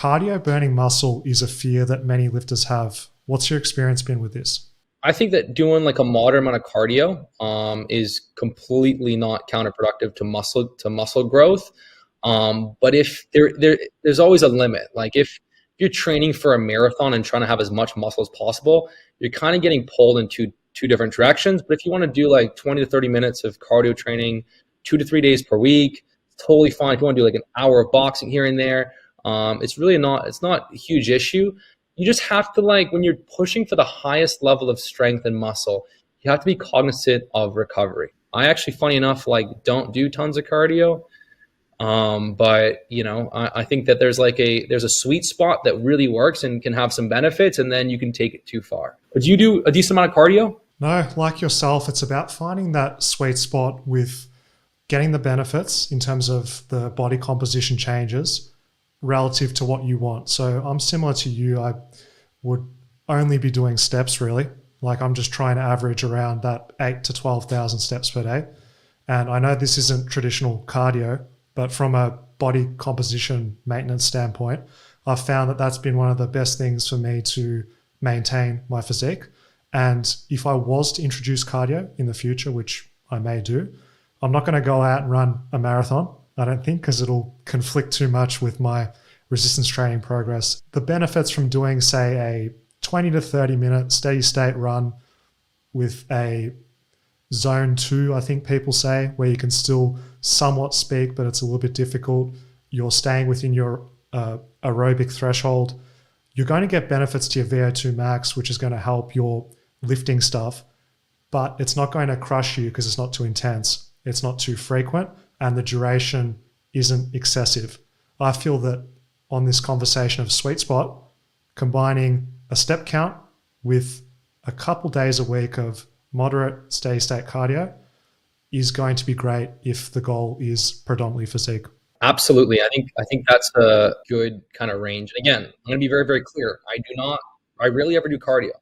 Cardio burning muscle is a fear that many lifters have. What's your experience been with this? I think that doing like a moderate amount of cardio is completely not counterproductive to muscle growth. But if there's always a limit. Like if you're training for a marathon and trying to have as much muscle as possible, you're kind of getting pulled in two different directions. But if you want to do like 20 to 30 minutes of cardio training 2 to 3 days per week, it's totally fine. If you want to do like an hour of boxing here and there, it's not a huge issue. You just have to, like, when you're pushing for the highest level of strength and muscle, you have to be cognizant of recovery. I actually, funny enough, like don't do tons of cardio. But I think that there's a sweet spot that really works and can have some benefits, and then you can take it too far. But do you do a decent amount of cardio? No, like yourself, it's about finding that sweet spot with getting the benefits in terms of the body composition changes relative to what you want. So I'm similar to you. I would only be doing steps really. Like I'm just trying to average around that 8 to 12,000 steps per day. And I know this isn't traditional cardio, but from a body composition maintenance standpoint, I've found that that's been one of the best things for me to maintain my physique. And if I was to introduce cardio in the future, which I may do, I'm not going to go out and run a marathon, I don't think, because it'll conflict too much with my resistance training progress. The benefits from doing, say, a 20 to 30 minute steady state run with a zone two, I think people say, where you can still somewhat speak, but it's a little bit difficult. You're staying within your aerobic threshold. You're going to get benefits to your VO2 max, which is going to help your lifting stuff, but it's not going to crush you because it's not too intense. It's not too frequent, and the duration isn't excessive. I feel that on this conversation of sweet spot, combining a step count with a couple days a week of moderate steady state cardio is going to be great if the goal is predominantly physique. Absolutely. I think that's a good kind of range. And again, I'm going to be very, very clear. I rarely ever do cardio.